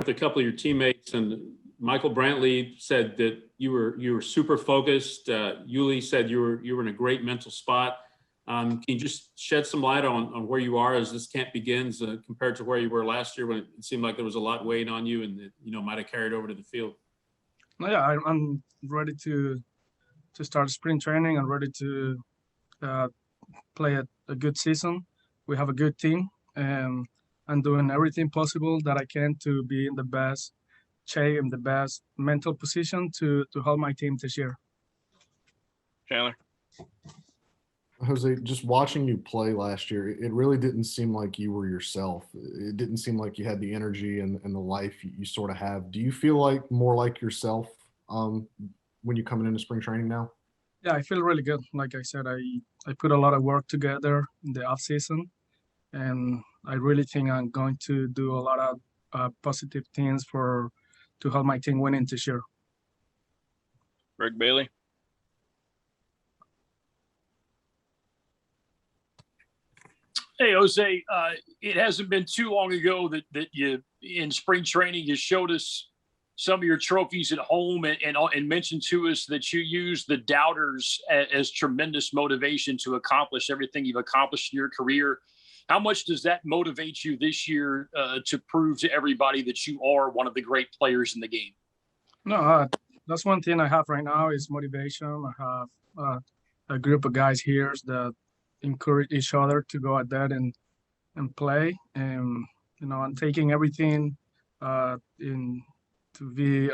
with a couple of your teammates, and Michael Brantley said that you were super focused. Yuli said you were in a great mental spot. Can you just shed some light on where you are as this camp begins compared to where you were last year when it seemed like there was a lot weighing on you and it, might have carried over to the field? Yeah, I'm ready to start spring training. I'm ready to play a good season. We have a good team, and I'm doing everything possible that I can to be in the best shape and the best mental position to help my team this year. Chandler? Jose, just watching you play last year, it really didn't seem like you were yourself. It didn't seem like you had the energy and the life you sort of have. Do you feel like more like yourself when you're coming into spring training now? Yeah, I feel really good. Like I said, I put a lot of work together in the off season, and I really think I'm going to do a lot of positive things to help my team win this year. Greg Bailey? Hey, Jose, it hasn't been too long ago that you, in spring training, you showed us some of your trophies at home and mentioned to us that you use the doubters as tremendous motivation to accomplish everything you've accomplished in your career. How much does that motivate you this year to prove to everybody that you are one of the great players in the game? No, that's one thing I have right now is motivation. I have a group of guys here that encourage each other to go out there and play. And, I'm taking everything in to be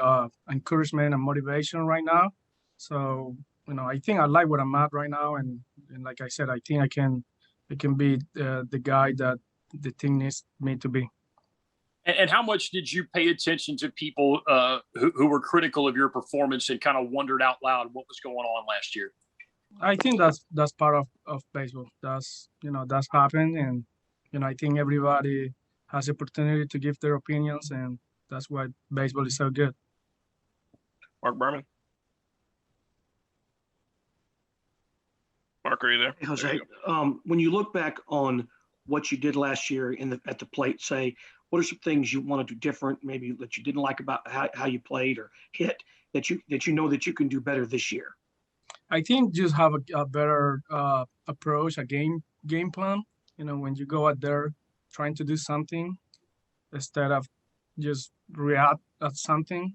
encouragement and motivation right now. So, I think I like what I'm at right now. And like I said, I think I can be the guy that the team needs me to be. And how much did you pay attention to people who were critical of your performance and kind of wondered out loud what was going on last year? I think that's part of baseball. That's happened, and I think everybody has the opportunity to give their opinions, and that's why baseball is so good. Mark Berman? Mark, are you there? Hey, Jose, when you look back on what you did last year at the plate, say, what are some things you want to do different, maybe that you didn't like about how you played or hit that you know that you can do better this year? I think just have a better approach, a game plan. When you go out there trying to do something instead of just react at something,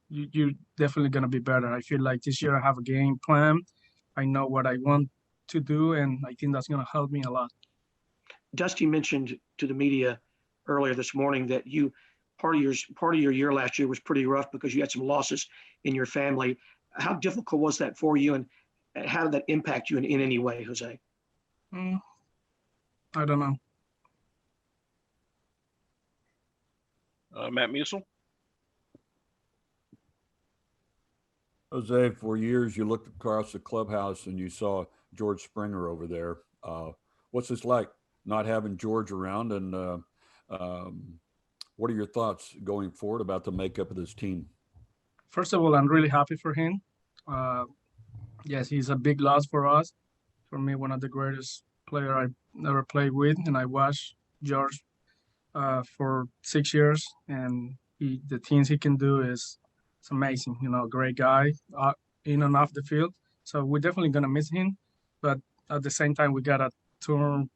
you're definitely gonna be better. I feel like this year I have a game plan. I know what I want to do, and I think that's gonna help me a lot. Dusty mentioned to the media earlier this morning that part of your year last year was pretty rough because you had some losses in your family. How difficult was that for you, and how did that impact you in any way, Jose? I don't know. Matt Musil? Jose, for years you looked across the clubhouse and you saw George Springer over there. What's this like, not having George around, and what are your thoughts going forward about the makeup of this team? First of all, I'm really happy for him. Yes, he's a big loss for us. For me, one of the greatest players I've ever played with, and I watched George for 6 years, and the things he can do is amazing. Great guy in and off the field. So we're definitely gonna miss him, but at the same time, we gotta turn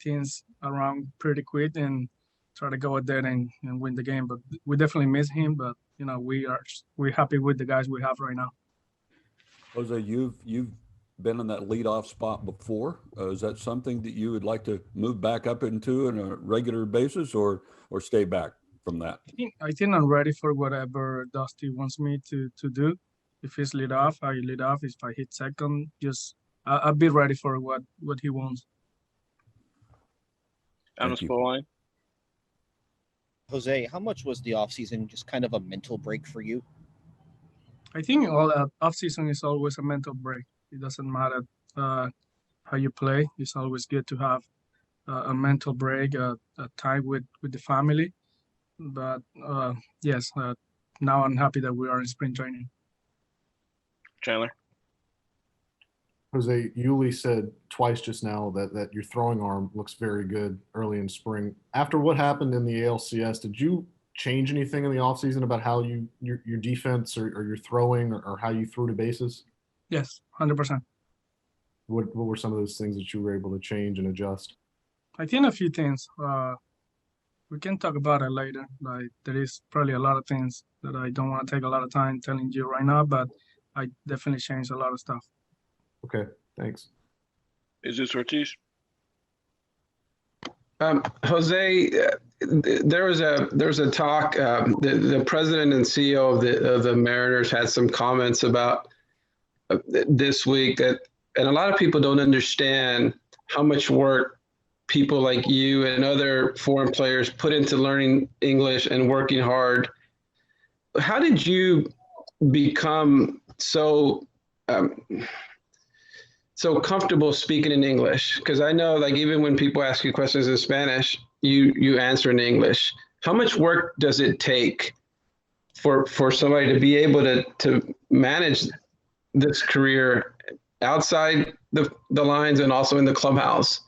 things around pretty quick and try to go out there and win the game. But we definitely miss him. But we're happy with the guys we have right now. Jose, you've been in that leadoff spot before. Is that something that you would like to move back up into on a regular basis, or stay back from that? I think I'm ready for whatever Dusty wants me to do. If he's lead off, I lead off. If I hit second, I'll be ready for what he wants. Thomas Pauline? Jose, how much was the offseason just kind of a mental break for you? I think all off-season is always a mental break. It doesn't matter how you play. It's always good to have a mental break, a time with the family. But yes, now I'm happy that we are in spring training. Chandler? Jose, Yuli said twice just now that your throwing arm looks very good early in spring. After what happened in the ALCS, did you change anything in the offseason about how your defense or your throwing or how you threw to bases? Yes, 100%. What were some of those things that you were able to change and adjust? I think a few things. We can talk about it later. Like there is probably a lot of things that I don't want to take a lot of time telling you right now, but I definitely changed a lot of stuff. Okay, thanks. Jesus Ortiz. Jose, there was a talk. The president and CEO of the Mariners had some comments about this week and a lot of people don't understand how much work people like you and other foreign players put into learning English and working hard. How did you become so comfortable speaking in English? Because I know, like, even when people ask you questions in Spanish, you answer in English. How much work does it take for somebody to be able to manage this career outside the lines and also in the clubhouse?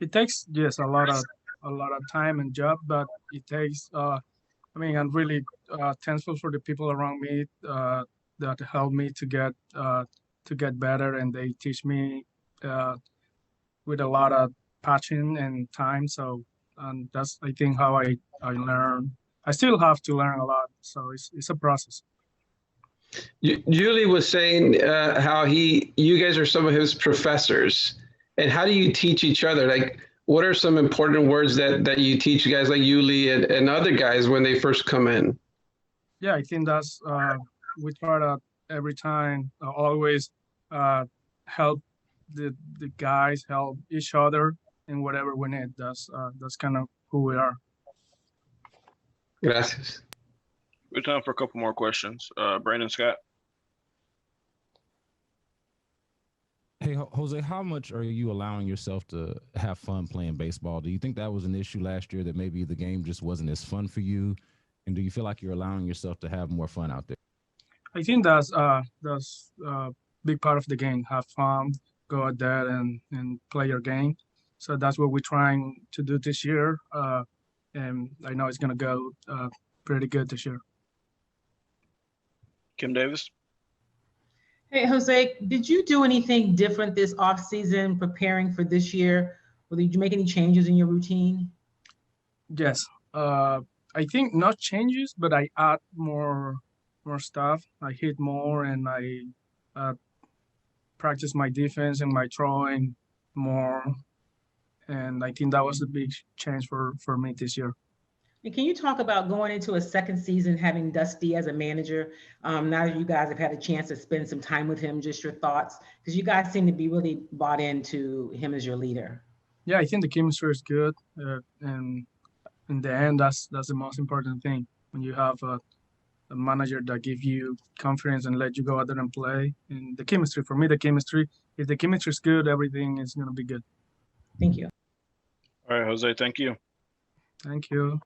It takes a lot of time and job, but it takes. I'm really thankful for the people around me that help me to get better, and they teach me with a lot of passion and time. So that's, I think, how I learn. I still have to learn a lot, so it's a process. Julie was saying how you guys are some of his professors, and how do you teach each other? Like, what are some important words that you teach guys like Yuli and other guys when they first come in? Yeah, I think that's we try to every time always help the guys, help each other in whatever we need. That's kind of who we are. Gracias. We have time for a couple more questions. Brandon Scott. Hey, Jose, how much are you allowing yourself to have fun playing baseball? Do you think that was an issue last year, that maybe the game just wasn't as fun for you? And do you feel like you're allowing yourself to have more fun out there? I think that's a big part of the game. Have fun, go out there and play your game. So that's what we're trying to do this year. And I know it's going to go pretty good this year. Kim Davis. Hey, Jose, did you do anything different this offseason preparing for this year? Or did you make any changes in your routine? Yes. I think not changes, but I add more stuff. I hit more, and I practice my defense and my throwing more. And I think that was a big change for me this year. And can you talk about going into a second season, having Dusty as a manager? Now that you guys have had a chance to spend some time with him, just your thoughts, because you guys seem to be really bought into him as your leader. Yeah, I think the chemistry is good, and in the end, that's the most important thing. When you have a manager that gives you confidence and let you go out there and play, and the chemistry. For me, if the chemistry is good, everything is going to be good. Thank you. All right, Jose, thank you. Thank you.